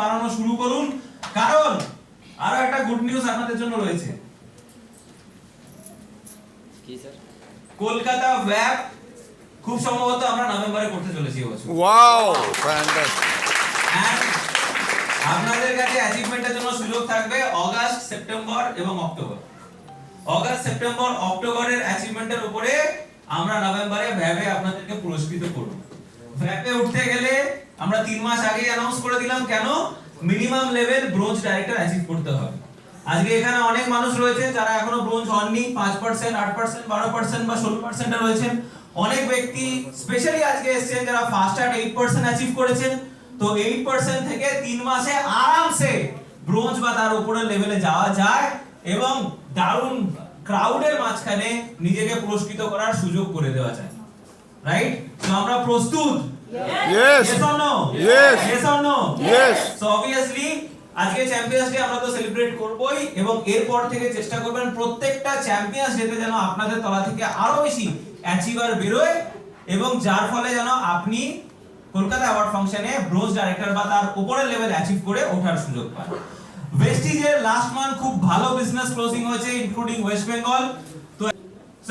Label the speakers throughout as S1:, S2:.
S1: বানানো শুরু করুন, কারণ আরো একটা গুড নিউজ আপনাদের জন্য রয়েছে।
S2: কি স্যার?
S1: কলকাতা ওয়্যাপ খুব সম্ভবত আমরা নভেম্বরে করতে চলেছি এবছর।
S3: Wow, fantastic.
S1: And আপনাদের কাছে অ্যাচিভমেন্টের জন্য সুযোগ থাকবে আগস্ট, সেপ্টেম্বর এবং অক্টোবর। আগস্ট, সেপ্টেম্বর, অক্টোবরের অ্যাচিভমেন্টের উপরে আমরা নভেম্বরে ভ্যাবে আপনাদেরকে পুরস্কৃত করব। ভ্যাবে উঠতে গেলে আমরা 3 মাস আগে অ্যানাউন্স করে দিলাম, কেন? Minimum level bronze director achieve করতে হবে। আজকে এখানে অনেক মানুষ রয়েছে যারা এখনো ব্রোঞ্জ হননি, 5%, 8%, 12% বা 16% এ রয়েছেন। অনেক ব্যক্তি স্পেশালি আজকে এসেছেন যারা ফার্স্ট অ্যাট 8% অ্যাচিভ করেছেন। তো 8% থেকে 3 মাসে আরামসে ব্রোঞ্জ বা তার উপরের লেভেলে যাওয়া যায় এবং দারুণ ক্রাউডের মাঝখানে নিজেকে পুরস্কৃত করার সুযোগ করে দেওয়া যায়। রাইট? তো আমরা প্রস্তুত?
S3: Yes.
S1: Yes or no?
S3: Yes.
S1: Yes or no?
S3: Yes.
S1: So obviously আজকে চ্যাম্পিয়ন্স ডে আমরা তো সেলিব্রেট করবই এবং এরপর থেকে চেষ্টা করবেন প্রত্যেকটা চ্যাম্পিয়ন্স ডেতে যেন আপনাদের তলা থেকে আরো বেশি অ্যাচিভার বেরোয় এবং যার ফলে যেন আপনি কলকাতা অ্যাওয়ার্ড ফাংশনে ব্রোঞ্জ ডাইরেক্টর বা তার উপরের লেভেল অ্যাচিভ করে ওঠার সুযোগ পান। ওয়েস্টিজের লাস্ট মান্থ খুব ভালো বিজনেস ক্লোজিং হয়েছে ইনক্লুডিং ওয়েস্ট বেঙ্গল। তো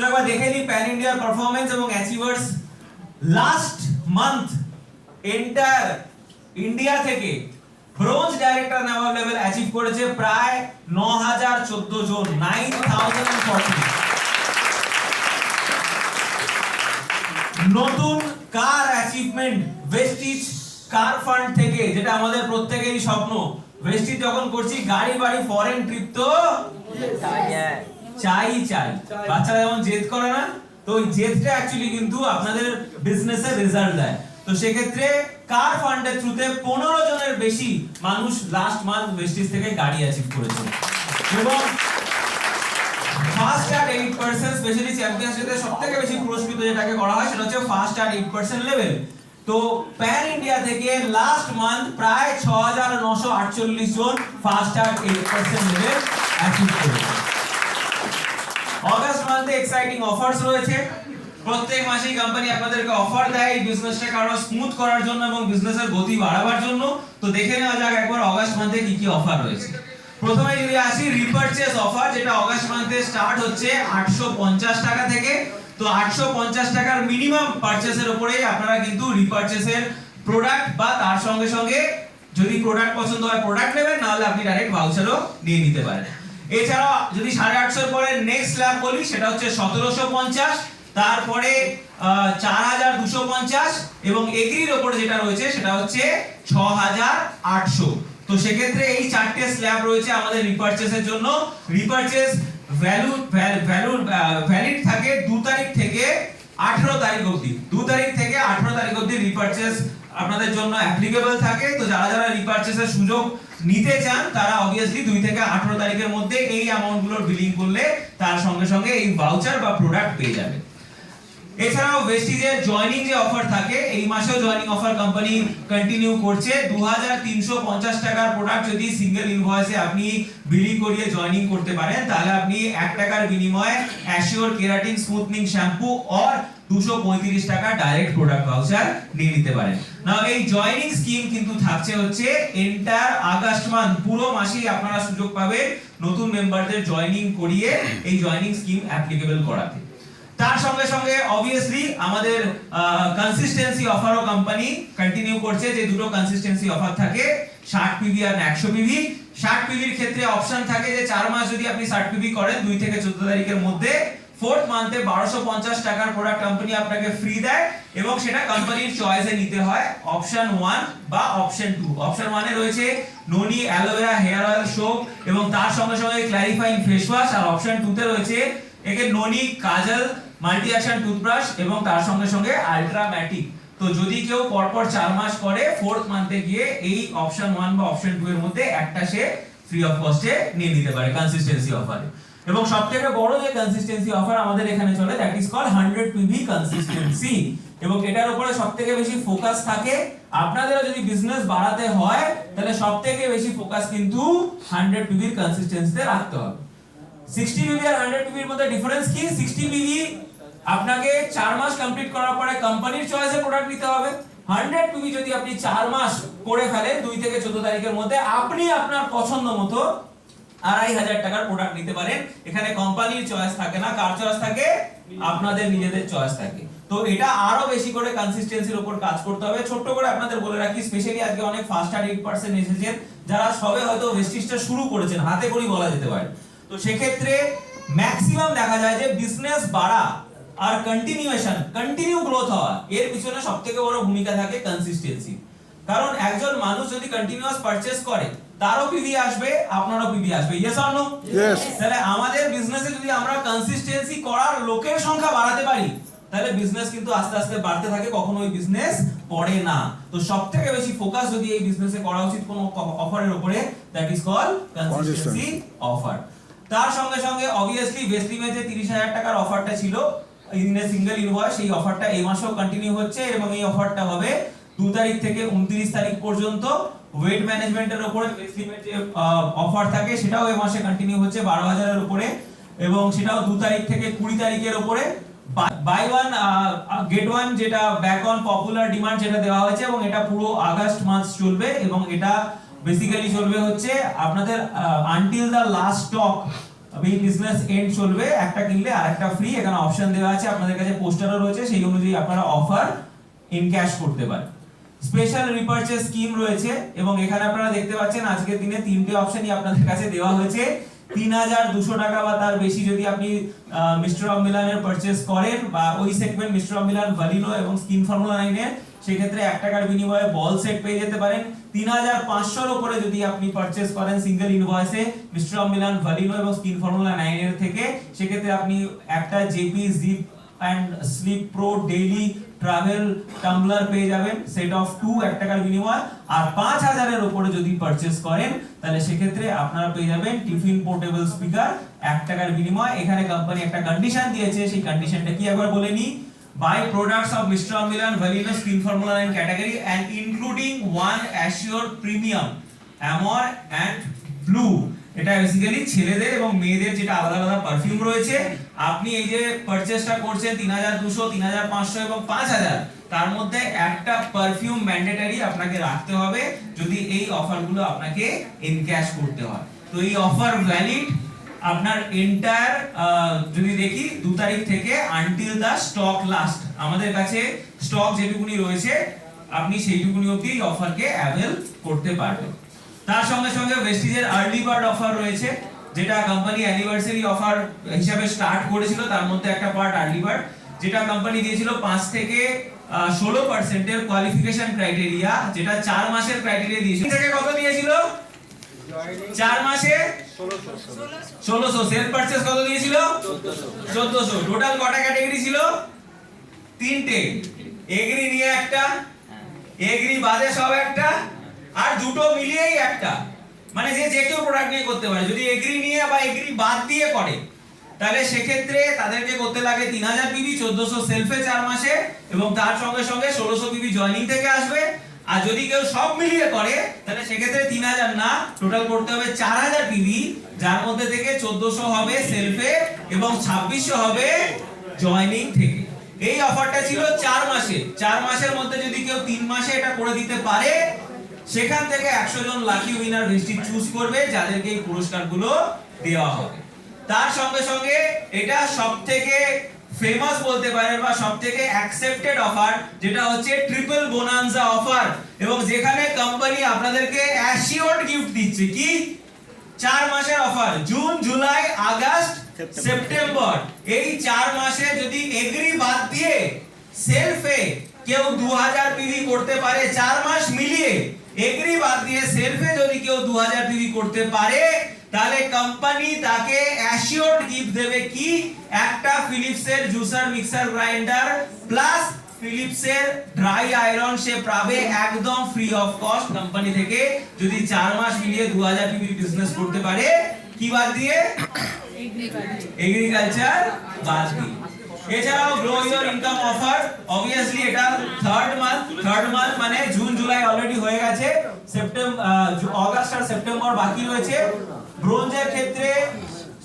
S1: একবার দেখে নিই প্যান ইন্ডিয়ার পারফরম্যান্স এবং achievers. Last month entire India থেকে ব্রোঞ্জ ডাইরেক্টর নেওয়ার লেভেল অ্যাচিভ করেছে প্রায় 9014 জন, 9040। নতুন কার অ্যাচিভমেন্ট ওয়েস্টিজ কার ফান্ড থেকে, যেটা আমাদের প্রত্যেকেরই স্বপ্ন। ওয়েস্টিজ যখন করছি গাড়ি বাড়ি ফরেন ট্রিপ তো চাই। বাচ্চারা যেমন জেদ করে না, তো ওই জেদটা অ্যাকচুয়ালি কিন্তু আপনাদের বিজনেসের রেজাল্ট দেয়। তো সেক্ষেত্রে কার ফান্ডের থ্রুতে 15 জনের বেশি মানুষ লাস্ট মান্থ ওয়েস্টিজ থেকে গাড়ি অ্যাচিভ করেছে এবং ফার্স্ট অ্যাট 8% স্পেশালি চ্যাম্পিয়নশিপে সবথেকে বেশি পুরস্কৃত যেটাকে করা হয় সেটা হচ্ছে ফার্স্ট অ্যাট 8% লেভেল। তো প্যান ইন্ডিয়া থেকে লাস্ট মান্থ প্রায় 6948 জন ফার্স্ট অ্যাট 8% লেভেল অ্যাচিভ করেছে। অগাস্ট মান্থে এক্সাইটিং অফারস রয়েছে। প্রত্যেক মাসেই কোম্পানি আপনাদেরকে অফার দেয় এই বিজনেসটাকে আরো স্মুথ করার জন্য এবং বিজনেসের গতি বাড়াবার জন্য। তো দেখে নেওয়া যাক একবার অগাস্ট মান্থে কি কি অফার রয়েছে। প্রথমে যদি আসি রিপারচেজ অফার, যেটা অগাস্ট মান্থে স্টার্ট হচ্ছে 850 টাকা থেকে। তো 850 টাকার মিনিমাম পারচেজের উপরেই আপনারা কিন্তু রিপারচেজের প্রোডাক্ট বা তার সঙ্গে সঙ্গে যদি প্রোডাক্ট পছন্দ হয় প্রোডাক্ট নেবেন, না হলে আপনি ডাইরেক্ট ভাউচারও নিয়ে নিতে পারেন। এছাড়া যদি 850 এর পরে নেক্সট স্ল্যাব বলি সেটা হচ্ছে 1750, তারপরে 4250 এবং এগ্রির উপরে যেটা রয়েছে সেটা হচ্ছে 6800। তো সেক্ষেত্রে এই চারটে স্ল্যাব রয়েছে আমাদের রিপারচেজের জন্য। রিপারচেজ ভ্যালিড থাকে 2 তারিখ থেকে 18 তারিখ অবধি। 2 তারিখ থেকে 18 তারিখ অবধি রিপারচেজ আপনাদের জন্য অ্যাপ্লিকেবল থাকে। তো যারা যারা রিপারচেজের সুযোগ নিতে চান তারা অবভিয়াসলি 2 থেকে 18 তারিখের মধ্যে এই অ্যামাউন্টগুলোর বিলিং করলে তার সঙ্গে সঙ্গে এই ভাউচার বা প্রোডাক্ট পেয়ে যাবে। এছাড়াও ওয়েস্টিজের জয়েনিং যে অফার থাকে, এই মাসেও জয়েনিং অফার কোম্পানি কন্টিনিউ করছে। 2350 টাকার প্রোডাক্ট যদি সিঙ্গেল ইনভয়েসে আপনি বিলি করিয়ে জয়েনিং করতে পারেন তাহলে আপনি 1 টাকার বিনিময়ে অ্যাশিওর কেরাটিন স্মুথনিং শ্যাম্পু আর 235 টাকা ডাইরেক্ট প্রোডাক্ট ভাউচার নিয়ে নিতে পারেন। নাও এই জয়েনিং স্কিম কিন্তু থাকছে হচ্ছে এন্টায়ার আগস্ট মান্থ, পুরো মাসেই আপনারা সুযোগ পাবেন নতুন মেম্বারদের জয়েনিং করিয়ে এই জয়েনিং স্কিম অ্যাপ্লিকেবল করাতে। তার সঙ্গে সঙ্গে অবভিয়াসলি আমাদের কনসিস্টেন্সি অফারও কোম্পানি কন্টিনিউ করছে। যে দুটো কনসিস্টেন্সি অফার থাকে 60 পিভি আর 100 পিভি। 60 পিভির ক্ষেত্রে অপশন থাকে যে 4 মাস যদি আপনি 60 পিভি করেন 2 থেকে 14 তারিখের মধ্যে, 4th মান্থে 1250 টাকার প্রোডাক্ট কোম্পানি আপনাকে ফ্রি দেয় এবং সেটা কোম্পানির চয়েসে নিতে হয় অপশন 1 বা অপশন 2। অপশন 1 এ রয়েছে ননি অ্যালোভেরা হেয়ার অয়েল সোপ এবং তার সঙ্গে সঙ্গে ক্ল্যারিফাইং ফেস ওয়াশ, আর অপশন 2 তে রয়েছে একে ননি কাজল মাল্টি অ্যাকশন টুথব্রাশ এবং তার সঙ্গে সঙ্গে আলট্রা ম্যাটিক। তো যদি কেউ পরপর 4 মাস করে 4th মান্থে গিয়ে এই অপশন 1 বা অপশন 2 এর মধ্যে একটা সে ফ্রি অফ কস্টে নিয়ে নিতে পারে কনসিস্টেন্সি অফারে। এবং সবথেকে বড় যে কনসিস্টেন্সি অফার আমাদের এখানে চলে that is called 100 PV consistency এবং এটার উপরে সবথেকে বেশি ফোকাস থাকে। আপনাদের যদি বিজনেস বাড়াতে হয় তাহলে সবথেকে বেশি ফোকাস কিন্তু 100 পিভির কনসিস্টেন্সিতে রাখতে হবে। 60 পিভি আর 100 পিভির মধ্যে ডিফারেন্স কি? 60 পিভি আপনাকে 4 মাস কমপ্লিট করার পরে কোম্পানির চয়েসে প্রোডাক্ট নিতে হবে, 100 পিবি যদি আপনি 4 মাস করে ফেলেন 2 থেকে 14 তারিখের মধ্যে, আপনি আপনার পছন্দ মতো 2500 টাকার প্রোডাক্ট নিতে পারেন। এখানে কোম্পানির চয়েস থাকে না, কার চয়েস থাকে? আপনাদের নিজেদের চয়েস থাকে। তো এটা আরো বেশি করে কনসিস্টেন্সির উপর কাজ করতে হবে। ছোট্ট করে আপনাদের বলে রাখি, স্পেশালি আজকে অনেক ফার্স্ট আর 8% এসেছেন যারা সবে হয়তো ভেস্টিজটা শুরু করেছেন, হাতে করি বলা যেতে পারে। তো সেক্ষেত্রে ম্যাক্সিমাম দেখা যায় যে বিজনেস বাড়া আর কন্টিনিউ গ্রোথ হওয়া, এর পিছনে সবথেকে বড় ভূমিকা থাকে কনসিস্টেন্সি। কারণ একজন মানুষ যদি কন্টিনিউয়াস পারচেজ করে, তারও পিভি আসবে, আপনারও পিভি আসবে। Yes or no?
S3: Yes.
S1: তাহলে আমাদের বিজনেসে যদি আমরা কনসিস্টেন্সি করার লোকের সংখ্যা বাড়াতে পারি, তাহলে বিজনেস কিন্তু আস্তে আস্তে বাড়তে থাকে, কখনো ওই বিজনেস পড়ে না। তো সবথেকে বেশি ফোকাস যদি এই বিজনেসে করা উচিত কোনো অফারের উপরে, that is call consistency offer. তার সঙ্গে সঙ্গে অবভিয়াসলি ভেস্টিমে যে 30000 টাকার অফারটা ছিল ইন এ সিঙ্গেল ইনভয়েস, সেই অফারটা এই মাসেও কন্টিনিউ হচ্ছে এবং এই অফারটা হবে 2 তারিখ থেকে 29 তারিখ পর্যন্ত। ওয়েট ম্যানেজমেন্টের উপরে ভেস্টিমের যে অফার থাকে সেটাও এই মাসে কন্টিনিউ হচ্ছে 12000 এর উপরে, এবং সেটাও 2 তারিখ থেকে 20 তারিখের উপরে। বাই ওয়ান গেট ওয়ান, যেটা ব্যাক অন পপুলার ডিমান্ড, যেটা দেওয়া হয়েছে, এবং এটা পুরো আগস্ট মাস চলবে এবং এটা বেসিক্যালি চলবে হচ্ছে আপনাদের আনটিল দ্য লাস্ট স্টক এই বিজনেস এন্ড চলবে। একটা কিনলে আরেকটা ফ্রি, এখানে অপশন দেওয়া আছে, আপনাদের কাছে পোস্টারও রয়েছে, সেই অনুযায়ী আপনারা অফার ইন ক্যাশ করতে পারেন। স্পেশাল রিপারচেজ স্কিম রয়েছে এবং এখানে আপনারা দেখতে পাচ্ছেন আজকের দিনে তিনটে অপশনই আপনাদের কাছে দেওয়া হয়েছে। 3200 টাকা বা তার বেশি যদি আপনি মিস্টার অফ মিলানের পারচেজ করেন বা ওই সেগমেন্ট মিস্টার অফ মিলান, ভ্যালিনো এবং স্কিন ফর্মুলা 9 এর, সেক্ষেত্রে 1 টাকার বিনিময়ে বল সেট পেয়ে যেতে পারেন। 3500 এর উপরে যদি আপনি পারচেজ করেন সিঙ্গেল ইনভয়েসে মিস্টার অফ মিলান, ভ্যালিনো এবং স্কিন ফর্মুলা 9 এর থেকে, সেক্ষেত্রে আপনি একটা JP zip and slip pro daily travel tumbler পেয়ে যাবেন সেট অফ 2 1 টাকার বিনিময়ে। আর 5000 এর উপরে যদি পারচেজ করেন, তাহলে সেক্ষেত্রে আপনারা পেয়ে যাবেন টিফিন পোর্টেবল স্পিকার 1 টাকার বিনিময়ে। এখানে কোম্পানি একটা কন্ডিশন দিয়েছে, সেই কন্ডিশনটা কি একবার বলে নি। Buy products of Mr. Milan, Valino, Skin Formula 9 category and including one Assure Premium, Amor and Blue. এটা বেসিক্যালি ছেলেদের এবং মেয়েদের যেটা আলাদা আলাদা পারফিউম রয়েছে। আপনি এই যে পারচেজটা করছেন 3200, 3500 এবং 5000, তার মধ্যে একটা পারফিউম ম্যান্ডেটরি আপনাকে রাখতে হবে যদি এই অফারগুলো আপনাকে এনক্যাশ করতে হয়। তো এই অফার ভ্যালিড আপনার এন্টায়ার যদি দেখি 2 তারিখ থেকে আনটিল দা স্টক লাস্ট। আমাদের কাছে স্টক যেটুকুনি রয়েছে আপনি সেইটুকুনি অবধি এই অফারকে অ্যাভেল করতে পারবেন। তার সঙ্গে সঙ্গে ভেস্টিজের আর্লি বার্ড অফার রয়েছে, যেটা কোম্পানি অ্যানিভার্সারি অফার হিসাবে স্টার্ট করেছিল, তার মধ্যে একটা পার্ট আর্লি বার্ড, যেটা কোম্পানি দিয়েছিল 5 থেকে 16% এর কোয়ালিফিকেশন ক্রাইটেরিয়া, যেটা 4 মাসের ক্রাইটেরিয়া দিয়েছিল। থেকে কত দিয়েছিল? 4 মাসে 1600। সেল পারচেজ কত দিয়েছিল? 1400। টোটাল কটা ক্যাটাগরি ছিল? 3টে। এগ্রি নিয়ে একটা, এগ্রি বাদে সব একটা, আর দুটো মিলিয়েই একটা। মানে যে কেউ প্রোডাক্ট নিয়ে করতে পারে। যদি এগ্রি নিয়ে বা এগ্রি বাদ দিয়ে করে, তাহলে সেক্ষেত্রে তাদেরকে করতে লাগে 3000 পিবি, 1400 সেলফে 4 মাসে, এবং তার সঙ্গে সঙ্গে 1600 পিবি জয়েনিং থেকে আসবে। আর যদি কেউ সব মিলিয়ে করে, তাহলে সেক্ষেত্রে 3000 না, টোটাল করতে হবে 4000 পিবি, যার মধ্যে থেকে 1400 হবে সেলফে এবং 2600 হবে জয়েনিং থেকে। এই অফারটা ছিল 4 মাসে। 4 মাসের মধ্যে যদি কেউ 3 মাসে এটা করে দিতে পারে, সেখান থেকে 100 জন লাকি উইনার ভেস্টিজ চুজ করবে, যাদেরকে এই পুরস্কারগুলো দেওয়া হবে। তার সঙ্গে সঙ্গে এটা সবথেকে ফেমাস বলতে পারেন বা সবথেকে অ্যাকসেপ্টেড অফার, যেটা হচ্ছে ট্রিপল বোনান্সা অফার, এবং যেখানে কোম্পানি আপনাদেরকে অ্যাসিওরড গিফট দিচ্ছে। কি? 4 মাসের offer, June, July, August, September. এই 4 মাসে যদি এগ্রি বাদ দিয়ে সেলফে কেউ 2000 পিভি করতে পারে, 4 মাস মিলিয়ে এগ্রি বাদ দিয়ে সেলফে যদি কেউ 2000 পিভি করতে পারে, তাহলে কোম্পানি তাকে অ্যাসিওরড গিফট দেবে। কি? একটা ফিলিপসের জুসার মিক্সার গ্রাইন্ডার প্লাস ফিলিপসের ড্রাই আয়রন সে পাবে একদম ফ্রি অফ কস্ট কোম্পানি থেকে, যদি 4 মাস মিলিয়ে 2000 পিভি বিজনেস করতে পারে। কি বাদ দিয়ে? এগ্রিকালচার বাদ দিয়ে। এছাড়াও grow your income offer, obviously এটা থার্ড মান্থ মানে জুন, জুলাই অলরেডি হয়ে গেছে, সেপ্টেম্বর, আগস্ট আর সেপ্টেম্বর বাকি রয়েছে। ব্রোঞ্জের ক্ষেত্রে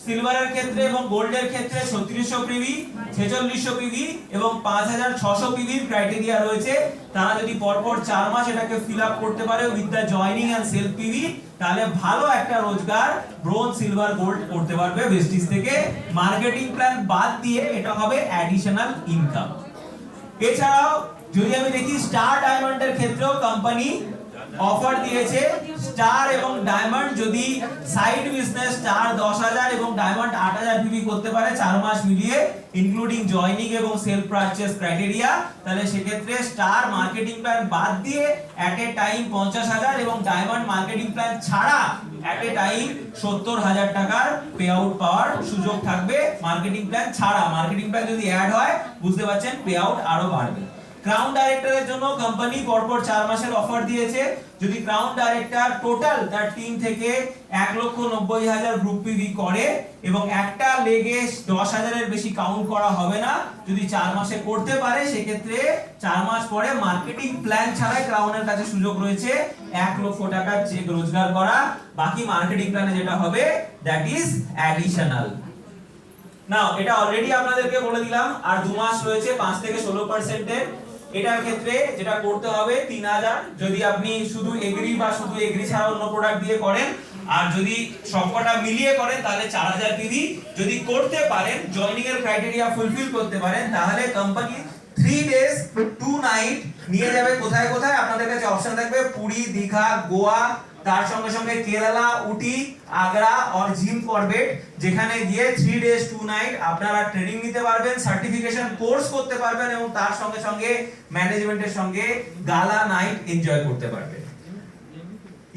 S1: সিলভারের ক্ষেত্রে এবং গোল্ডের ক্ষেত্রে 3600 পিভি, 4600 পিভি এবং 5600 পিভির ক্রাইটেরিয়া রয়েছে। তারা যদি পরপর 4 মাস এটাকে ফিল আপ করতে পারে with the joining and self PV, তাহলে ভালো একটা রোজগার ব্রোঞ্জ, সিলভার, গোল্ড করতে পারবে ভেস্টিজ থেকে। মার্কেটিং প্ল্যান বাদ দিয়ে এটা হবে অ্যাডিশনাল ইনকাম। এছাড়াও যদি আমি দেখি স্টার ডায়মন্ডের ক্ষেত্রেও কোম্পানি অফার দিয়েছে। স্টার এবং ডায়মন্ড যদি সাইড বিজনেস স্টার 10000 এবং ডায়মন্ড 8000 পিভি করতে পারে 4 মাস মিলিয়ে ইনক্লুডিং জয়েনিং এবং সেলফ পারচেজ ক্রাইটেরিয়া, তাহলে সেক্ষেত্রে স্টার মার্কেটিং প্ল্যান বাদ দিয়ে এট এ টাইম 50000 এবং ডায়মন্ড মার্কেটিং প্ল্যান ছাড়া এট এ টাইম 70000 টাকার পে আউট পাওয়ার সুযোগ থাকবে। মার্কেটিং প্ল্যান ছাড়া, মার্কেটিং প্ল্যান যদি অ্যাড হয় বুঝতে পারছেন পে আউট আরো বাড়বে। ক্রাউন ডাইরেক্টরের জন্য কোম্পানি পরপর 4 মাসের অফার দিয়েছে। যদি ক্রাউন ডাইরেক্টর টোটাল তার টিম থেকে 1,90,000 গ্রুপ পিভি করে এবং একটা লেগে 10,000 এর বেশি কাউন্ট করা হবে না, যদি 4 মাসে করতে পারে সেক্ষেত্রে 4 মাস পরে মার্কেটিং প্ল্যান ছাড়াই ক্রাউনের কাছে সুযোগ রয়েছে 1 লক্ষ টাকার চেক রোজগার করা। বাকি মার্কেটিং প্ল্যানে যেটা হবে দ্যাট ইজ অ্যাডিশনাল। নাও এটা অলরেডি আপনাদেরকে বলে দিলাম, আর 2 মাস রয়েছে 5 থেকে 16% এর। এটার ক্ষেত্রে যেটা করতে হবে 3000 যদি আপনি শুধু এগ্রি বা শুধু এগ্রি ছাড়া অন্য প্রোডাক্ট দিয়ে করেন, আর যদি সবকটা মিলিয়ে করেন তাহলে 4000 পিভি। যদি করতে পারেন, জয়েনিং এর ক্রাইটেরিয়া ফুলফিল করতে পারেন, তাহলে কোম্পানি 3 ডেজ 2 নাইট নিয়ে যাবে কোথায় কোথায়। আপনাদের কাছে অপশন থাকবে পুরী, দীঘা, গোয়া, তার সঙ্গে সঙ্গে কেরালা, উটি, আগ্রা আর জিম করবেট, যেখানে গিয়ে 3 ডেজ 2 নাইট আপনারা ট্রেনিং নিতে পারবেন, সার্টিফিকেশন কোর্স করতে পারবেন এবং তার সঙ্গে সঙ্গে ম্যানেজমেন্টের সঙ্গে গালা নাইট এনজয় করতে পারবেন।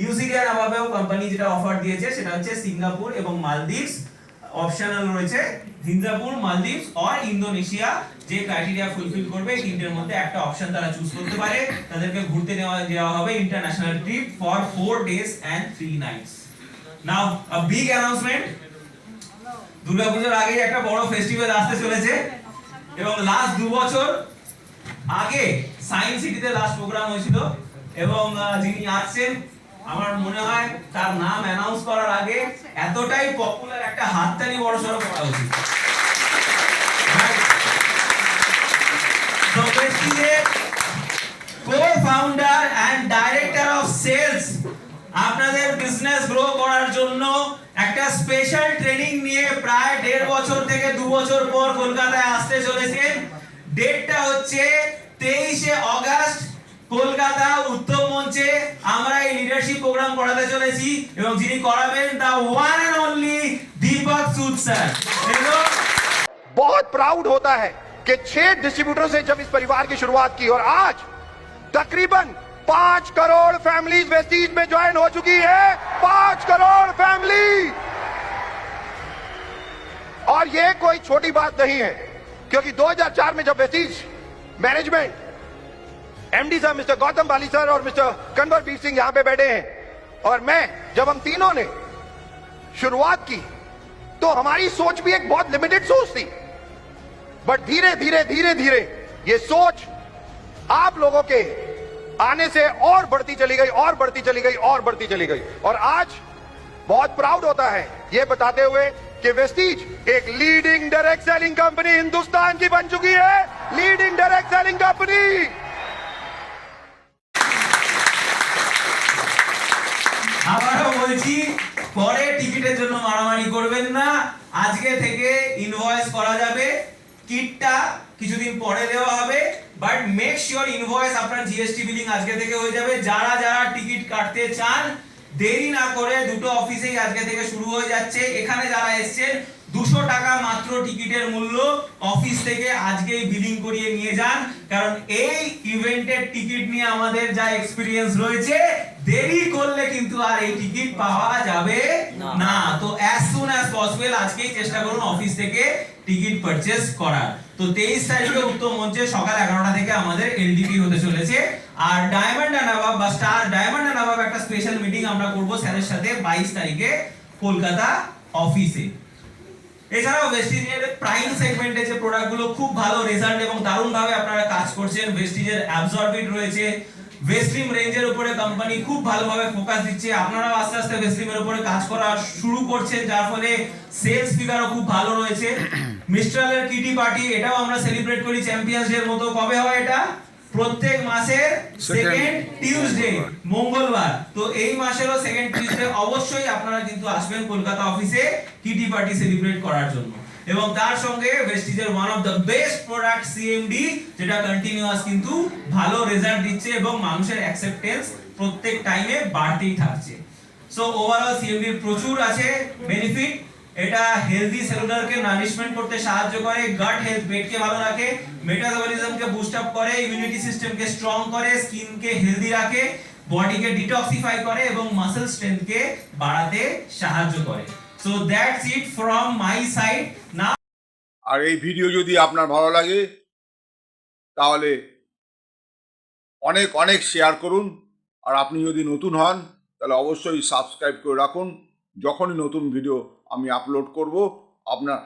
S1: ইউসিডিআর নামাবেও কোম্পানি যেটা অফার দিয়েছে সেটা হচ্ছে সিঙ্গাপুর এবং মালদ্বীপস। অপশনাল রয়েছে সিঙ্গাপুর, মালদ্বীপস আর ইন্দোনেশিয়া। যে ক্রাইটেরিয়া ফুলফিল করবে এই তিনটের মধ্যে একটা অপশন তারা চুজ করতে পারে, তাদেরকে ঘুরতে দেওয়া হবে international trip for 4 days and 3 nights। Now a big announcement, দুর্গাপূজার আগে একটা বড় ফেস্টিভ্যাল আসতে চলেছে এবং লাস্ট 2 বছর আগে সায়েন্স সিটিতে লাস্ট প্রোগ্রাম হয়েছিল এবং যিনি আসছেন আমার মনে হয় তার নাম অ্যানাউন্স করার আগে এতটাই পপুলার একটা হাততালি বড়সড় করা উচিত। So basically, co-founder and director of sales আপনাদের বিজনেস গ্রো করার জন্য একটা স্পেশাল ট্রেনিং নিয়ে প্রায় 1.5 বছর থেকে 2 বছর পর কলকাতায় আসতে চলেছেন। ডেটটা হচ্ছে 23শে আগস্ট, কলকাতা উত্তম মঞ্চে আমরা এই লিডারশিপ প্রোগ্রাম করাতে চলেছি এবং যিনি করাবেন the one and only Dipak সুদ স্যার।
S2: बहुत प्राउड होता है कि 6 डिस्ट्रीब्यूटरों से जब इस परिवार की शुरुआत की और आज तकरीबन 5 करोड़ फैमिलीज वेस्टीज में ज्वाइन हो चुकी है। 5 करोड़ फैमिली, और ये कोई छोटी बात नहीं है, क्योंकि 2004 में जब वेस्टीज मैनेजमेंट एमडी साहब मिस्टर गौतम बाली सर और मिस्टर कन्वरबीर सिंह यहां पे बैठे हैं और मैं, जब हम तीनों ने शुरुआत की तो हमारी सोच भी एक बहुत लिमिटेड सोच थी, बट धीरे धीरे धीरे धीरे ये सोच आप लोगों के आने से और बढ़ती चली गई और बढ़ती चली गई और बढ़ती चली गई। और आज बहुत प्राउड होता है ये बताते हुए कि वेस्टीज एक leading direct selling company Hindustan की बन चुकी है। Leading direct selling company.
S1: আবারও বলছি, পরে টিকিটের জন্য মারামারি করবেন না, আজকে থেকে ইনভয়েস করা যাবে। কিটটা কিছুদিন পরে দেওয়া হবে, বাট মেক শিওর ইনভয়েস আপনার জিএসটি বিলিং আজকে থেকে হয়ে যাবে। যারা যারা টিকিট কাটতে চান দেরি না করে, দুটো অফিসেই আজকে থেকে শুরু হয়ে যাচ্ছে। এখানে যারা এসেছেন 200 টাকা মাত্র টিকিটের মূল্য, অফিস থেকে আজকেই বিলিং করিয়ে নিয়ে যান, কারণ এই ইভেন্টের টিকিট নিয়ে আমাদের যা এক্সপেরিয়েন্স রয়েছে, দেরি করলে কিন্তু আর এই টিকিট পাওয়া যাবে না। তো অ্যাজ সুন অ্যাজ পসিবল আজকেই চেষ্টা করুন অফিস থেকে টিকিট পারচেজ করার। তো 23 তারিখে উত্তম মঞ্চে সকাল 11টা থেকে আমাদের এলডিপি হতে চলেছে। আর ডায়মন্ড এন্ড অ্যাবাভ বা স্টার ডায়মন্ড এন্ড অ্যাবাভ একটা স্পেশাল মিটিং আমরা করব স্যারের সাথে 22 তারিখে কলকাতা অফিসে। এছাড়াও ভেস্টিজের প্রাইম সেগমেন্টে যে প্রোডাক্টগুলো খুব ভালো রেজাল্ট এবং দারুণভাবে আপনারা কাজ করছেন, ভেস্টিজের অ্যাবজর্বিট রয়েছে, ভেস্ট্রিম রেঞ্জের উপরে কোম্পানি খুব ভালোভাবে ফোকাস দিচ্ছে, আপনারাও আস্তে আস্তে ভেস্ট্রিমের উপরে কাজ করা শুরু করছেন, যার ফলে সেলস ফিগারও খুব ভালো রয়েছে। মিস্ট্রালের কিটি পার্টি, এটাও আমরা সেলিব্রেট করি চ্যাম্পিয়ন্স ডে এর মতো। কবে হয় এটা? প্রত্যেক মাসের সেকেন্ড টিউসডে, মঙ্গলবার। তো এই মাসেরও সেকেন্ড টিউসডে অবশ্যই আপনারা কিন্তু আসবেন কলকাতা অফিসে কিটি পার্টি সেলিব্রেট করার জন্য। এবং তার সঙ্গে ভেস্টিজের one of the best product CMD, যেটা কন্টিনিউয়াস কিন্তু ভালো রেজাল্ট দিচ্ছে এবং মানুষের অ্যাকসেপ্টেন্স প্রত্যেক টাইমে বাড়তেই থাকছে। সো ওভারঅল সিএমডি প্রচুর আছে বেনিফিট। এটা হেলদি সেলুলারকে নারিশমেন্ট করতে সাহায্য করে, গাট হেলথ পেটকে ভালো রাখে, মেটাবলিজমকে বুস্ট আপ করে, ইমিউনিটি সিস্টেমকে স্ট্রং করে, স্কিনকে হেলদি রাখে, বডিকে ডিটক্সিফাই করে এবং মাসল স্ট্রেংথকে বাড়াতে সাহায্য করে। So that's it from my side. Now
S4: আর এই ভিডিও যদি আপনার ভালো লাগে তাহলে অনেক অনেক শেয়ার করুন। আর আপনি যদি নতুন হন তাহলে অবশ্যই সাবস্ক্রাইব করে রাখুন। যখনই নতুন ভিডিও আমি আপলোড করব আপনার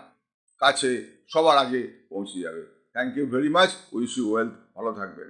S4: কাছে সবার আগে পৌঁছে যাবে। Thank you very much. Wish you wealth. ভালো থাকবেন।